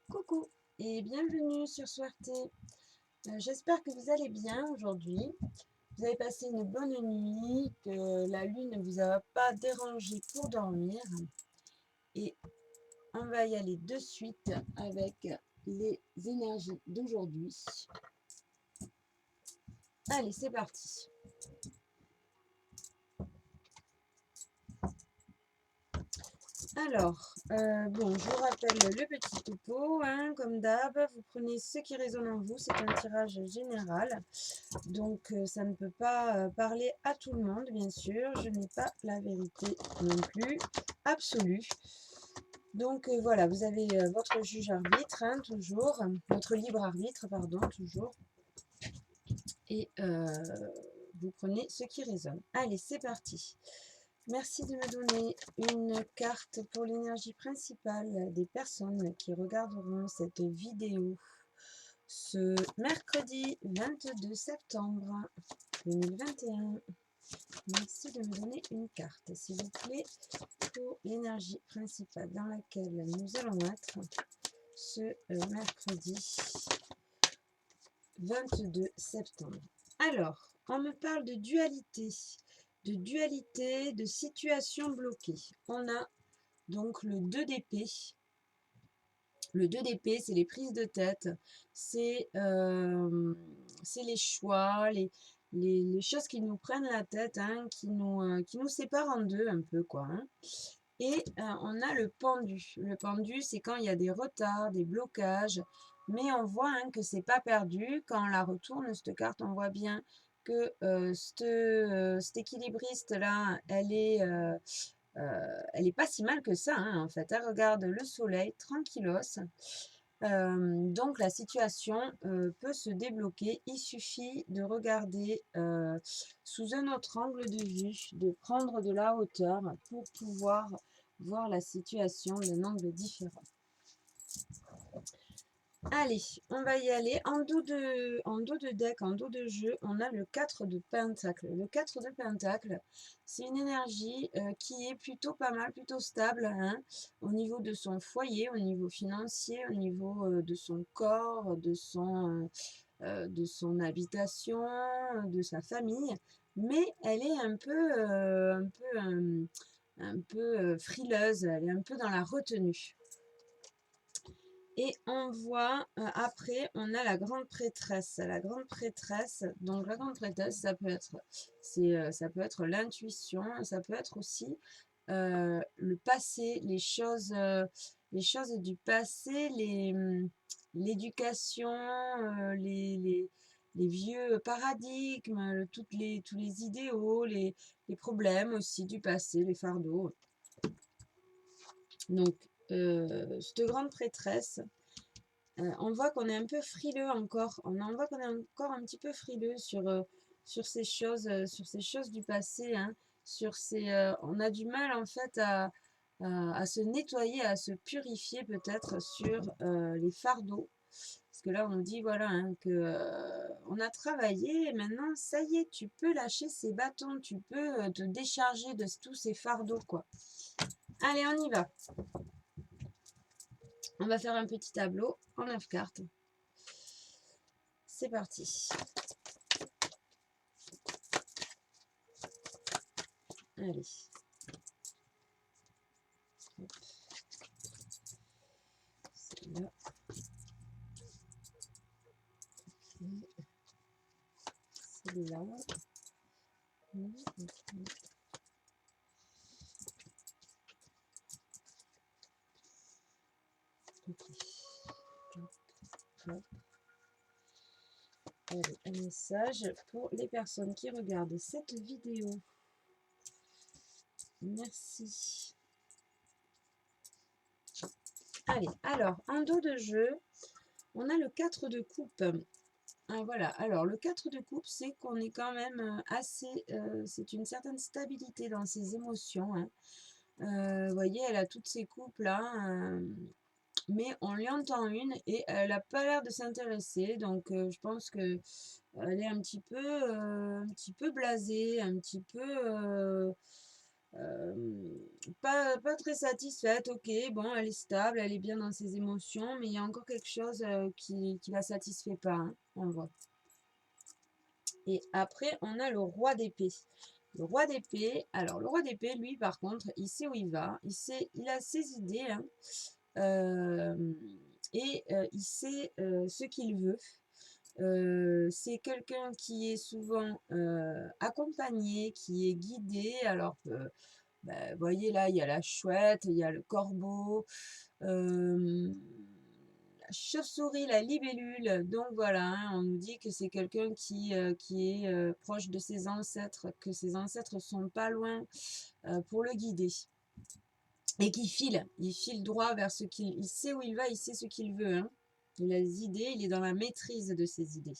Coucou et bienvenue sur Swarté. J'espère que vous allez bien aujourd'hui. Vous avez passé une bonne nuit, que la lune ne vous a pas dérangé pour dormir. Et on va y aller de suite avec les énergies d'aujourd'hui. Allez, c'est parti. Alors, bon, je vous rappelle le petit topo, hein, comme d'hab, vous prenez ce qui résonne en vous, c'est un tirage général, donc ça ne peut pas parler à tout le monde, bien sûr, je n'ai pas la vérité non plus absolue. Donc voilà, vous avez votre juge arbitre, hein, toujours, votre libre arbitre, pardon, toujours, et vous prenez ce qui résonne. Allez, c'est parti. Merci de me donner une carte pour l'énergie principale des personnes qui regarderont cette vidéo ce mercredi 22 septembre 2021. Merci de me donner une carte, s'il vous plaît, pour l'énergie principale dans laquelle nous allons être ce mercredi 22 septembre. Alors, on me parle de dualité, de situation bloquée. On a donc le 2 d'épée. Le 2 d'épée, c'est les prises de tête, c'est les choix, les choses qui nous prennent la tête, hein, qui nous séparent en deux un peu, quoi. Hein. Et on a le pendu. Le pendu, c'est quand il y a des retards, des blocages, mais on voit hein, que c'est pas perdu. Quand on la retourne, cette carte, on voit bien que cette équilibriste-là, elle est pas si mal que ça, hein, en fait. Elle regarde le soleil tranquillos. Donc la situation peut se débloquer. Il suffit de regarder sous un autre angle de vue, de prendre de la hauteur pour pouvoir voir la situation d'un angle différent. Allez, on va y aller. En dos de deck, en dos de jeu, on a le 4 de Pentacle. Le 4 de Pentacle, c'est une énergie qui est plutôt pas mal, plutôt stable, hein, au niveau de son foyer, au niveau financier, au niveau de son corps, de son habitation, de sa famille. Mais elle est un peu frileuse, elle est un peu dans la retenue. Et on voit, après, on a la grande prêtresse. La grande prêtresse, donc la grande prêtresse, ça peut être l'intuition, ça peut être aussi le passé, les choses du passé, l'éducation, les vieux paradigmes, tous les idéaux, les problèmes aussi du passé, les fardeaux. Donc, cette grande prêtresse, on voit qu'on est un peu frileux encore. On voit qu'on est encore un petit peu frileux sur ces choses du passé. Hein, on a du mal en fait à se nettoyer, à se purifier peut-être sur les fardeaux. Parce que là, on nous dit voilà hein, que on a travaillé et maintenant, ça y est, tu peux lâcher ces bâtons, tu peux te décharger de tous ces fardeaux, quoi. Allez, on y va. On va faire un petit tableau en 9 cartes. C'est parti. Allez. Celle-là. Celle-là. Allez, un message pour les personnes qui regardent cette vidéo. Merci. Allez, alors, en dos de jeu, on a le 4 de coupe. Ah, voilà, alors le 4 de coupe, c'est qu'on est quand même assez... c'est une certaine stabilité dans ses émotions. Hein. Vous voyez, elle a toutes ses coupes là. Mais on lui entend une et elle n'a pas l'air de s'intéresser. Donc je pense que elle est un petit peu blasée, un petit peu Pas très satisfaite, ok, bon, elle est stable, elle est bien dans ses émotions, mais il y a encore quelque chose qui la satisfait pas, hein, on voit. Et après, on a le roi d'épée. Le roi d'épée, alors le roi d'épée, lui, par contre, il sait où il va, il a ses idées, hein, il sait ce qu'il veut. C'est quelqu'un qui est souvent accompagné, qui est guidé. Alors, vous voyez là, il y a la chouette, il y a le corbeau, la chauve-souris, la libellule. Donc voilà, hein, on nous dit que c'est quelqu'un qui est proche de ses ancêtres, que ses ancêtres sont pas loin pour le guider. Et il file droit vers ce qu'il... Il sait où il va, il sait ce qu'il veut. Hein. Il a des idées, il est dans la maîtrise de ses idées.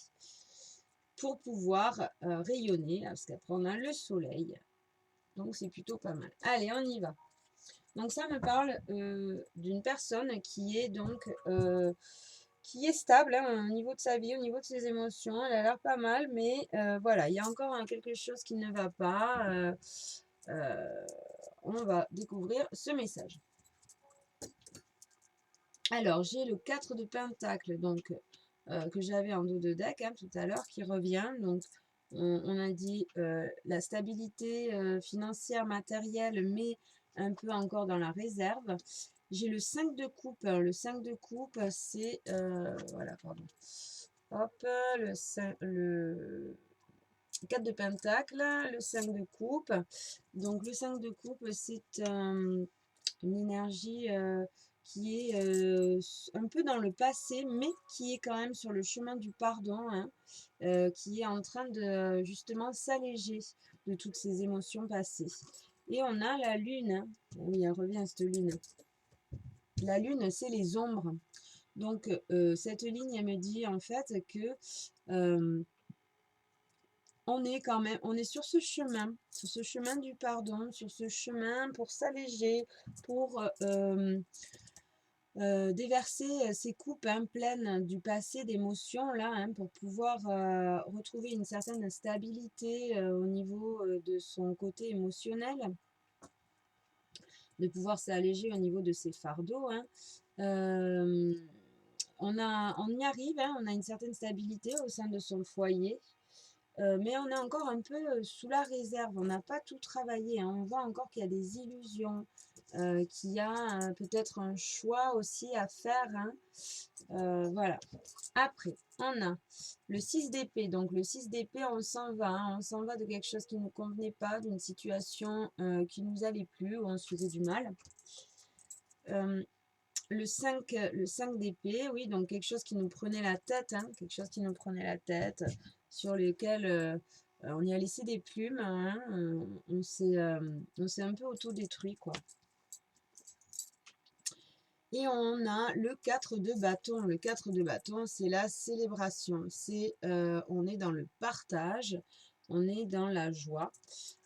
Pour pouvoir rayonner, parce qu'après on a le soleil. Donc c'est plutôt pas mal. Allez, on y va. Donc ça me parle d'une personne qui est donc qui est stable hein, au niveau de sa vie, au niveau de ses émotions. Elle a l'air pas mal, mais voilà, il y a encore quelque chose qui ne va pas. On va découvrir ce message. Alors, j'ai le 4 de Pentacle, donc que j'avais en dos de deck hein, tout à l'heure, qui revient. Donc, on a dit la stabilité financière, matérielle, mais un peu encore dans la réserve. J'ai le 5 de coupe. Le 5 de coupe, c'est... voilà, pardon. Hop, le 4 de Pentacle, le 5 de coupe. Donc, le 5 de coupe, c'est une énergie qui est un peu dans le passé, mais qui est quand même sur le chemin du pardon, hein, qui est en train de justement s'alléger de toutes ces émotions passées. Et on a la lune. Hein. Oui, elle revient cette lune. La lune, c'est les ombres. Donc, cette ligne, elle me dit en fait que on est quand même, on est sur ce chemin du pardon, sur ce chemin pour s'alléger, pour déverser ces coupes hein, pleines du passé, d'émotions, là, hein, pour pouvoir retrouver une certaine stabilité au niveau de son côté émotionnel, de pouvoir s'alléger au niveau de ses fardeaux. Hein. On y arrive, hein, on a une certaine stabilité au sein de son foyer. Mais on est encore un peu sous la réserve, on n'a pas tout travaillé, hein. On voit encore qu'il y a des illusions, qu'il y a peut-être un choix aussi à faire. Hein. Voilà. Après, on a le 6 d'épée. Donc le 6 d'épée, on s'en va. Hein. On s'en va de quelque chose qui ne nous convenait pas, d'une situation qui ne nous allait plus, où on se faisait du mal. Le 5 d'épée, oui, donc quelque chose qui nous prenait la tête, hein, quelque chose qui nous prenait la tête, sur lequel on y a laissé des plumes, hein, on s'est un peu auto-détruit, quoi. Et on a le 4 de bâton. Le 4 de bâton, c'est la célébration. On est dans le partage, on est dans la joie.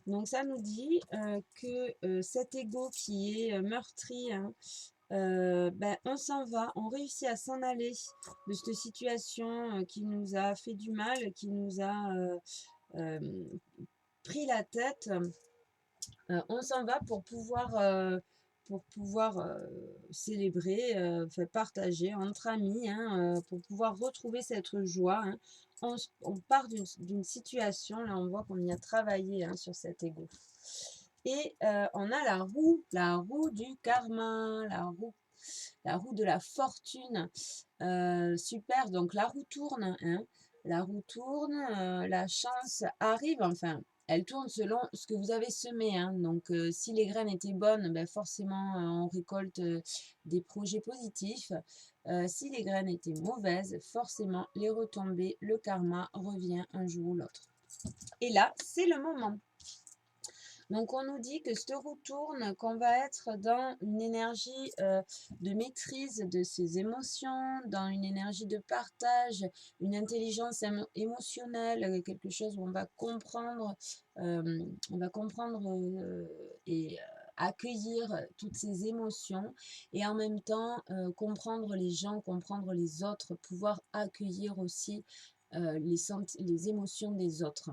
Donc ça nous dit que cet ego qui est meurtri, hein, on s'en va, on réussit à s'en aller de cette situation qui nous a fait du mal, qui nous a pris la tête. On s'en va pour pouvoir célébrer, partager entre amis, hein, pour pouvoir retrouver cette joie. Hein. On part d'une situation, là on voit qu'on y a travaillé hein, sur cet ego. Et on a la roue du karma, la roue de la fortune. Super, donc la roue tourne. Hein. La roue tourne, la chance arrive, enfin, elle tourne selon ce que vous avez semé. Hein. Donc, si les graines étaient bonnes, ben forcément, on récolte des projets positifs. Si les graines étaient mauvaises, forcément, les retombées, le karma revient un jour ou l'autre. Et là, c'est le moment. Donc, on nous dit que cette roue tourne, qu'on va être dans une énergie de maîtrise de ses émotions, dans une énergie de partage, une intelligence émotionnelle, quelque chose où on va comprendre et accueillir toutes ces émotions et en même temps comprendre les gens, comprendre les autres, pouvoir accueillir aussi les émotions des autres.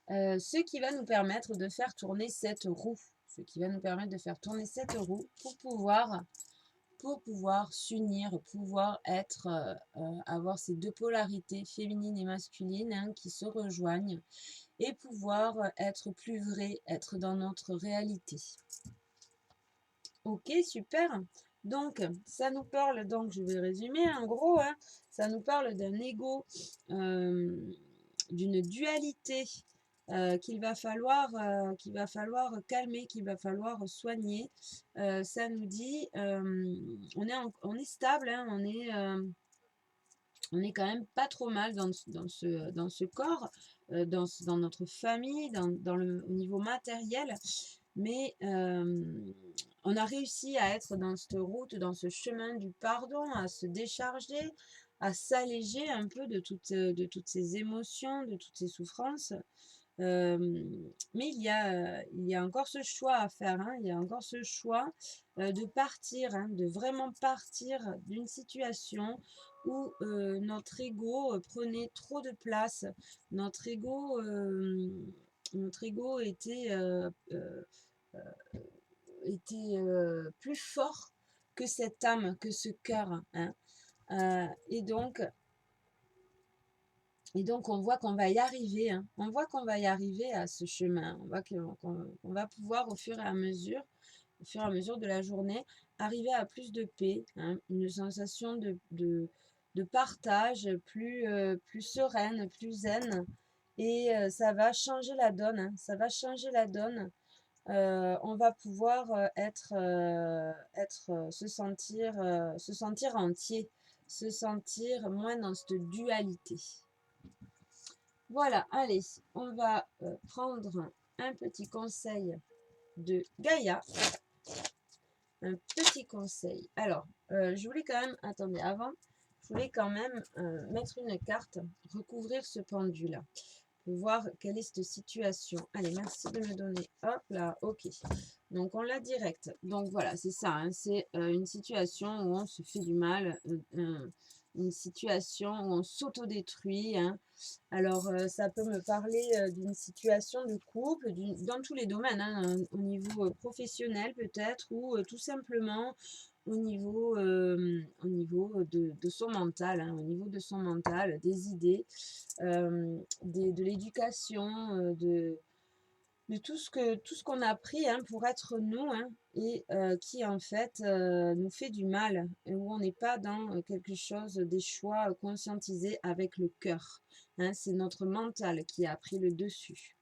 ce qui va nous permettre de faire tourner cette roue. Ce qui va nous permettre de faire tourner cette roue pour pouvoir s'unir, pouvoir être, avoir ces deux polarités féminines et masculines hein, qui se rejoignent et pouvoir être plus vrai, être dans notre réalité. Ok, super. Donc, ça nous parle, donc je vais résumer en gros, hein, ça nous parle d'un ego, d'une dualité qu'il va falloir calmer, qu'il va falloir soigner. Ça nous dit, on est stable, hein, on est quand même pas trop mal dans ce corps, dans notre famille, au niveau matériel, mais on a réussi à être dans cette route, dans ce chemin du pardon, à se décharger, à s'alléger un peu de toutes ces émotions, de toutes ces souffrances. Mais il y a encore ce choix à faire, hein, il y a encore ce choix de partir, hein, de vraiment partir d'une situation où notre ego prenait trop de place, notre ego, notre ego était plus fort que cette âme, que ce cœur. Hein. Et donc, on voit qu'on va y arriver. Hein. On voit qu'on va y arriver à ce chemin. On voit qu'on va pouvoir, au fur et à mesure de la journée, arriver à plus de paix, hein, une sensation de partage plus sereine, plus zen. Et ça va changer la donne. Hein. Ça va changer la donne. On va pouvoir se sentir entier, se sentir moins dans cette dualité. Voilà, allez, on va prendre un petit conseil de Gaïa. Un petit conseil. Alors, je voulais quand même, attendez, avant, je voulais quand même mettre une carte, recouvrir ce pendule pour voir quelle est cette situation. Allez, merci de me donner. Hop là, ok. Donc, on l'a direct. Donc, voilà, c'est ça. Hein, c'est une situation où on se fait du mal, une situation où on s'autodétruit. Hein. Alors, ça peut me parler d'une situation de couple, dans tous les domaines, hein, au niveau professionnel peut-être, ou tout simplement au niveau de son mental, hein, au niveau de son mental, des idées, de l'éducation, de tout ce qu'on a appris hein, pour être nous, hein, et qui en fait nous fait du mal, et où on n'est pas dans quelque chose, des choix conscientisés avec le cœur. Hein, c'est notre mental qui a pris le dessus.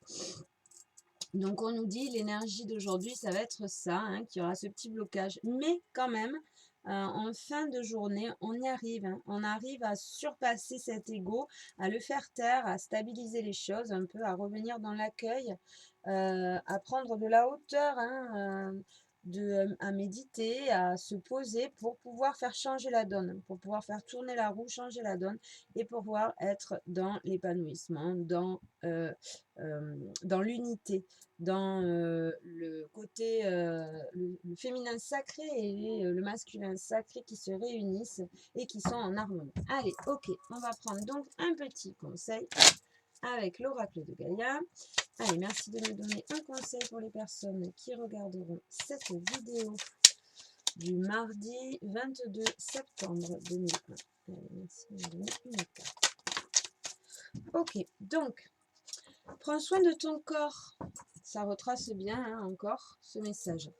Donc on nous dit l'énergie d'aujourd'hui, ça va être ça, hein, qu'il y aura ce petit blocage. Mais quand même, en fin de journée, on y arrive. Hein, on arrive à surpasser cet ego, à le faire taire, à stabiliser les choses un peu, à revenir dans l'accueil, à prendre de la hauteur, hein, à méditer, à se poser pour pouvoir faire changer la donne, pour pouvoir faire tourner la roue, changer la donne et pouvoir être dans l'épanouissement, dans l'unité, dans le côté, le féminin sacré et le masculin sacré qui se réunissent et qui sont en harmonie. Allez, ok, on va prendre donc un petit conseil avec l'oracle de Gaïa. Allez, merci de me donner un conseil pour les personnes qui regarderont cette vidéo du mardi 22 septembre 2020. Allez, merci de me donner une carte. Ok, donc, prends soin de ton corps. Ça retrace bien hein, encore ce message.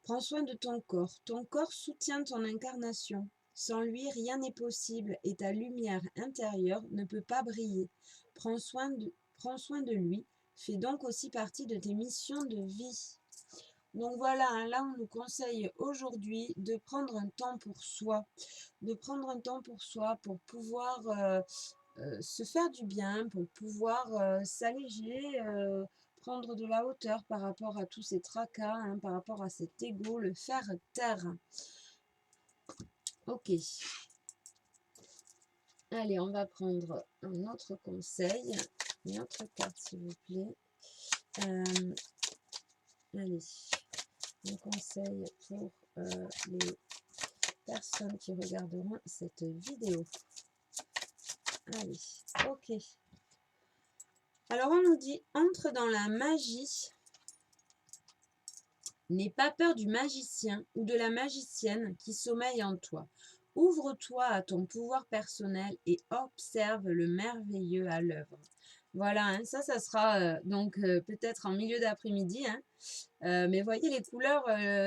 Prends soin de ton corps. Ton corps soutient ton incarnation. Sans lui, rien n'est possible et ta lumière intérieure ne peut pas briller. Prends soin de lui. Fais donc aussi partie de tes missions de vie. Donc voilà, hein, là on nous conseille aujourd'hui de prendre un temps pour soi. De prendre un temps pour soi pour pouvoir se faire du bien, pour pouvoir s'alléger, prendre de la hauteur par rapport à tous ces tracas, hein, par rapport à cet ego, le faire taire. Ok. Allez, on va prendre un autre conseil, une autre carte s'il vous plaît. Allez, un conseil pour les personnes qui regarderont cette vidéo. Allez, ok. Alors, on nous dit, entre dans la magie. N'aie pas peur du magicien ou de la magicienne qui sommeille en toi. Ouvre-toi à ton pouvoir personnel et observe le merveilleux à l'œuvre. Voilà, hein, ça sera donc peut-être en milieu d'après-midi. Hein, mais voyez les couleurs,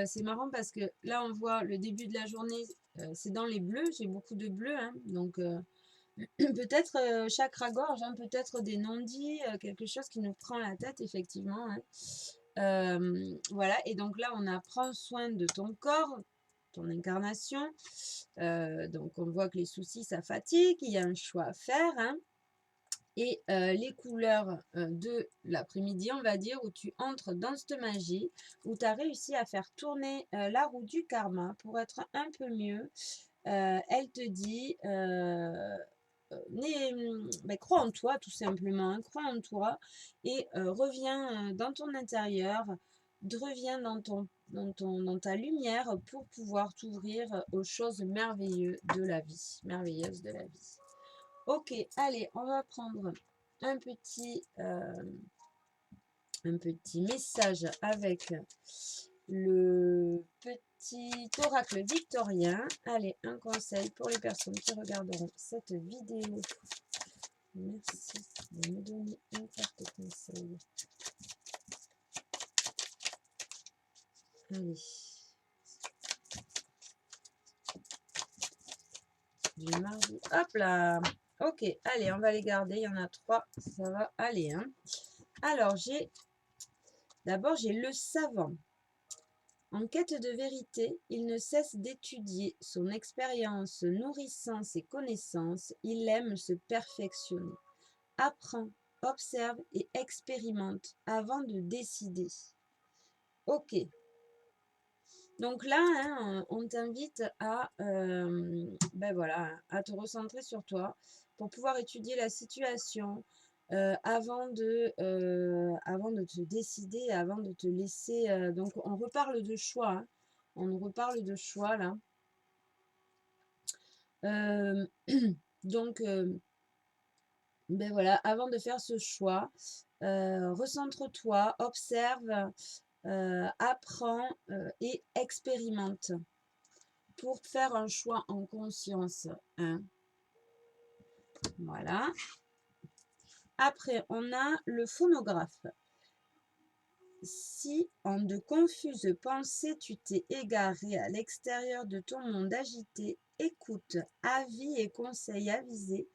c'est marrant parce que là, on voit le début de la journée, c'est dans les bleus. J'ai beaucoup de bleus, hein, donc peut-être chakra-gorge, hein, peut-être des non-dits, quelque chose qui nous prend la tête, effectivement. Hein. Voilà, et donc là, on a prends soin de ton corps, ton incarnation. Donc, on voit que les soucis, ça fatigue, il y a un choix à faire. Hein. Et les couleurs de l'après-midi, on va dire, où tu entres dans cette magie, où tu as réussi à faire tourner la roue du karma pour être un peu mieux. Elle te dit, crois en toi tout simplement, hein, crois en toi et reviens dans ton intérieur, reviens dans ta lumière pour pouvoir t'ouvrir aux choses merveilleuses de la vie, merveilleuses de la vie. Ok, allez, on va prendre un petit message avec le petit oracle victorien. Allez, un conseil pour les personnes qui regarderont cette vidéo. Merci de me donner une carte conseil. Allez. Du mardi. Hop là. Ok, allez, on va les garder. Il y en a 3. Ça va aller. Hein. Alors, d'abord, j'ai le savant. En quête de vérité, il ne cesse d'étudier son expérience, nourrissant ses connaissances, il aime se perfectionner. Apprends, observe et expérimente avant de décider. Ok. Donc là, hein, on t'invite à, à te recentrer sur toi pour pouvoir étudier la situation avant de te décider, avant de te laisser. Donc, on reparle de choix. Hein. On reparle de choix là. Donc, avant de faire ce choix, recentre-toi, observe, apprends et expérimente pour faire un choix en conscience. Hein. Voilà. Après, on a le phonographe. Si en de confuses pensées tu t'es égaré à l'extérieur de ton monde agité, écoute, avis et conseils avisés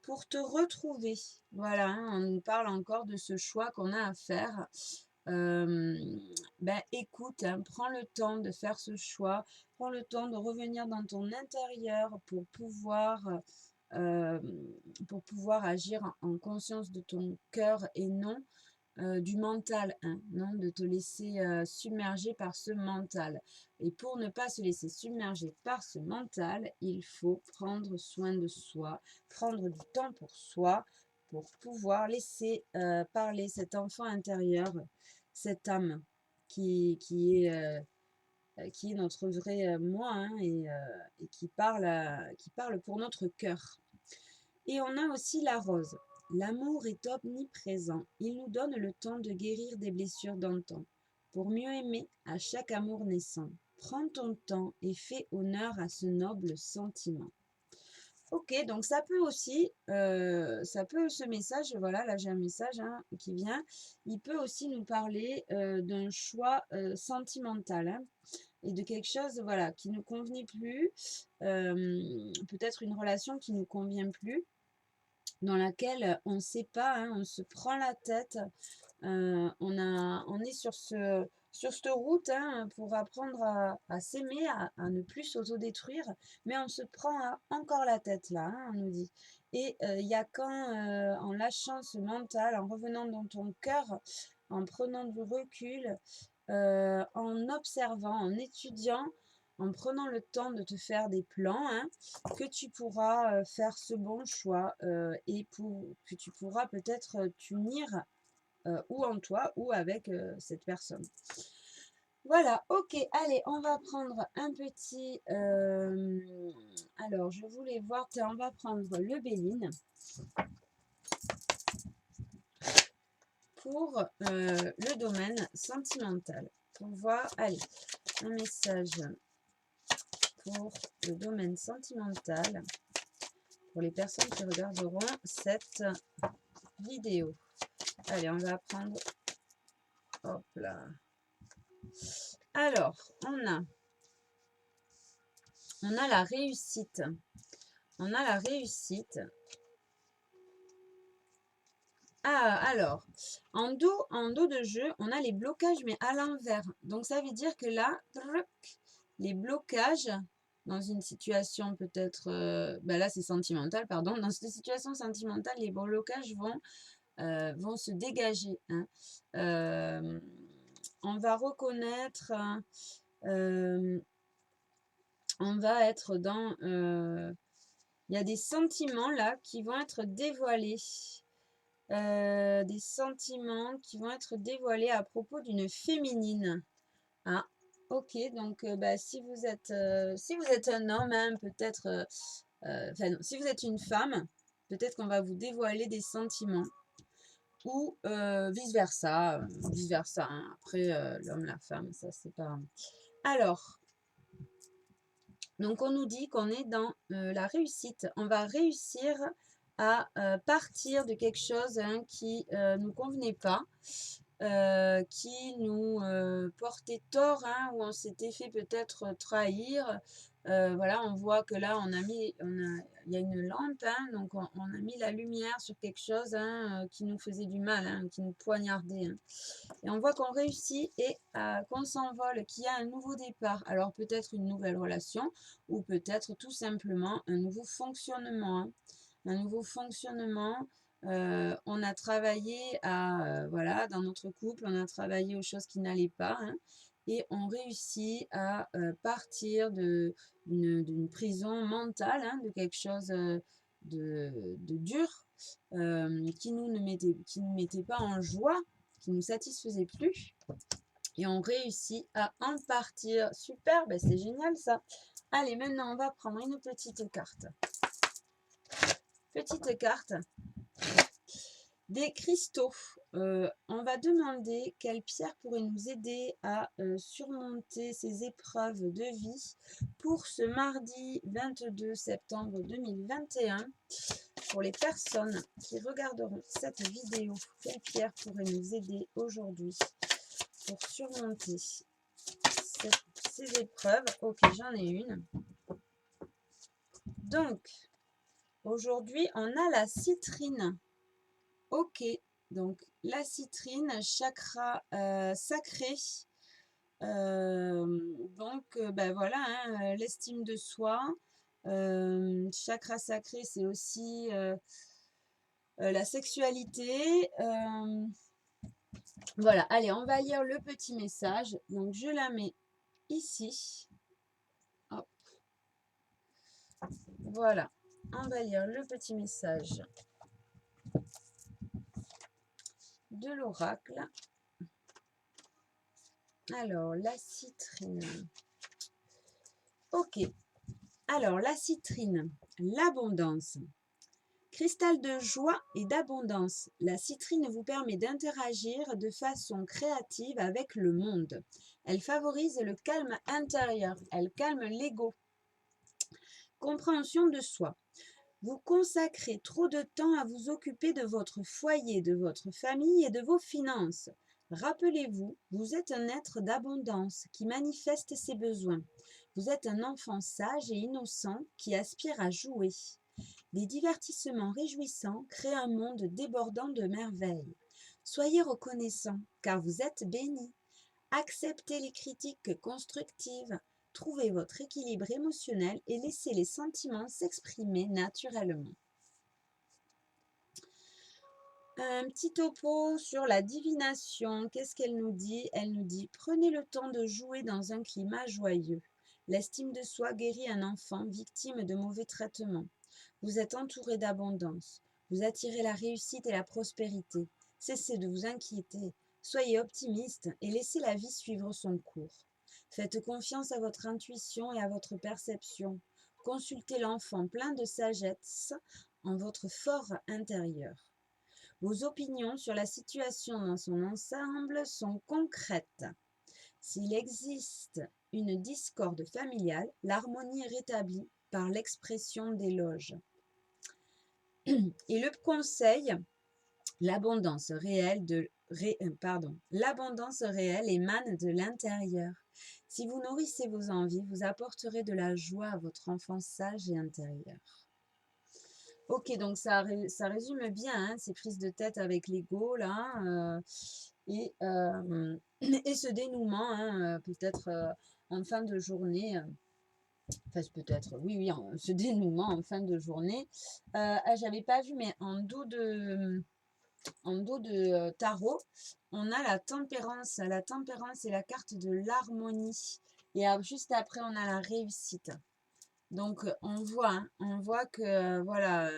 pour te retrouver. Voilà, hein, on nous parle encore de ce choix qu'on a à faire. Écoute, hein, prends le temps de faire ce choix, prends le temps de revenir dans ton intérieur pour pouvoir agir en conscience de ton cœur et non du mental, hein, non, de te laisser submerger par ce mental. Et pour ne pas se laisser submerger par ce mental, il faut prendre soin de soi, prendre du temps pour soi, pour pouvoir laisser parler cet enfant intérieur, cette âme qui est notre vrai moi, hein, et qui parle pour notre cœur. Et on a aussi la rose. L'amour est omniprésent. Il nous donne le temps de guérir des blessures d'antan. Pour mieux aimer à chaque amour naissant. Prends ton temps et fais honneur à ce noble sentiment. Ok, donc ça peut aussi, ce message, voilà, là j'ai un message hein, qui vient, il peut aussi nous parler d'un choix sentimental. Hein, et de quelque chose voilà, qui ne nous convenait plus, peut-être une relation qui ne nous convient plus, dans laquelle on ne sait pas, hein, on se prend la tête, on est sur cette route hein, pour apprendre à s'aimer, à ne plus s'autodétruire, mais on se prend encore la tête là, hein, on nous dit. Et il y a en lâchant ce mental, en revenant dans ton cœur, en prenant du recul, en observant, en étudiant, en prenant le temps de te faire des plans, hein, que tu pourras faire ce bon choix et que tu pourras peut-être t'unir ou en toi ou avec cette personne. Voilà, ok, allez, on va prendre un petit... alors, je voulais voir, on va prendre le Béline. pour le domaine sentimental. Pour voir, allez, un message pour le domaine sentimental pour les personnes qui regarderont cette vidéo. Allez, on va prendre, hop là. Alors, on a la réussite. On a la réussite. Ah, alors, en dos de jeu, on a les blocages, mais à l'envers. Donc, ça veut dire que là, les blocages, dans une situation peut-être, là, c'est sentimental, pardon. Dans cette situation sentimentale, les blocages vont se dégager. Hein. On va reconnaître, on va être dans... il y a des sentiments là qui vont être dévoilés. Des sentiments qui vont être dévoilés à propos d'une féminine. Ah, ok, donc si vous êtes un homme, hein, peut-être, non, si vous êtes une femme, peut-être qu'on va vous dévoiler des sentiments ou vice-versa, hein. Après, l'homme, la femme, ça c'est pas... Alors, donc on nous dit qu'on est dans la réussite. On va réussir à partir de quelque chose hein, qui ne nous convenait pas, qui nous portait tort, hein, où on s'était fait peut-être trahir. Voilà, on voit que là, il y a une lampe, hein, donc on a mis la lumière sur quelque chose hein, qui nous faisait du mal, hein, qui nous poignardait. Hein. Et on voit qu'on réussit et qu'on s'envole, qu'il y a un nouveau départ. Alors peut-être une nouvelle relation ou peut-être tout simplement un nouveau fonctionnement. Hein. Un nouveau fonctionnement. On a travaillé voilà, dans notre couple, on a travaillé aux choses qui n'allaient pas. Hein, et on réussit à partir d'une prison mentale, hein, de quelque chose de dur qui nous mettait pas en joie, qui nous satisfaisait plus. Et on réussit à en partir. Super, ben c'est génial ça. Allez, maintenant on va prendre une petite carte. Petite carte. Des cristaux. On va demander quelle pierre pourrait nous aider à surmonter ces épreuves de vie pour ce mardi 22 septembre 2021. Pour les personnes qui regarderont cette vidéo, quelle pierre pourrait nous aider aujourd'hui pour surmonter ces épreuves? Ok, j'en ai une. Donc, aujourd'hui, on a la citrine. Ok, donc la citrine, chakra sacré. Donc, voilà, hein, l'estime de soi. Chakra sacré, c'est aussi la sexualité. Voilà, allez, on va lire le petit message. Donc, je la mets ici. Hop. Voilà, on va lire le petit message de l'oracle. Alors, la citrine. Ok. Alors, la citrine, l'abondance. Cristal de joie et d'abondance, la citrine vous permet d'interagir de façon créative avec le monde. Elle favorise le calme intérieur, elle calme l'ego. Compréhension de soi. Vous consacrez trop de temps à vous occuper de votre foyer, de votre famille et de vos finances. Rappelez-vous, vous êtes un être d'abondance qui manifeste ses besoins. Vous êtes un enfant sage et innocent qui aspire à jouer. Des divertissements réjouissants créent un monde débordant de merveilles. Soyez reconnaissant, car vous êtes béni. Acceptez les critiques constructives. Trouvez votre équilibre émotionnel et laissez les sentiments s'exprimer naturellement. Un petit topo sur la divination. Qu'est-ce qu'elle nous dit? Elle nous dit « Prenez le temps de jouer dans un climat joyeux. L'estime de soi guérit un enfant victime de mauvais traitements. Vous êtes entouré d'abondance. Vous attirez la réussite et la prospérité. Cessez de vous inquiéter. Soyez optimiste et laissez la vie suivre son cours. Faites confiance à votre intuition et à votre perception. Consultez l'enfant plein de sagesse en votre fort intérieur. Vos opinions sur la situation dans son ensemble sont concrètes. S'il existe une discorde familiale, l'harmonie est rétablie par l'expression d'éloges. Et le conseil, l'abondance réelle émane de l'intérieur. Si vous nourrissez vos envies, vous apporterez de la joie à votre enfant sage et intérieur. Ok, donc ça résume bien hein, ces prises de tête avec l'ego là, et ce dénouement, hein, peut-être en fin de journée. Enfin, peut-être, oui, ce dénouement en fin de journée. J'avais pas vu, mais en dos de tarot, on a la tempérance. La tempérance est la carte de l'harmonie. Et juste après, on a la réussite. Donc, on voit que, voilà,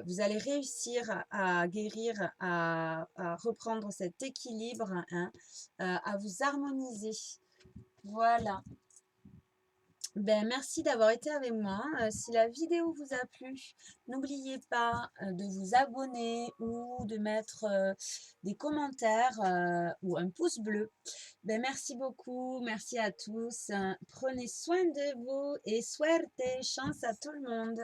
vous allez réussir à guérir, à reprendre cet équilibre, hein, à vous harmoniser. Voilà. Ben, merci d'avoir été avec moi. Si la vidéo vous a plu, n'oubliez pas de vous abonner ou de mettre des commentaires ou un pouce bleu. Ben, merci beaucoup, merci à tous. Prenez soin de vous et suerte, chance à tout le monde.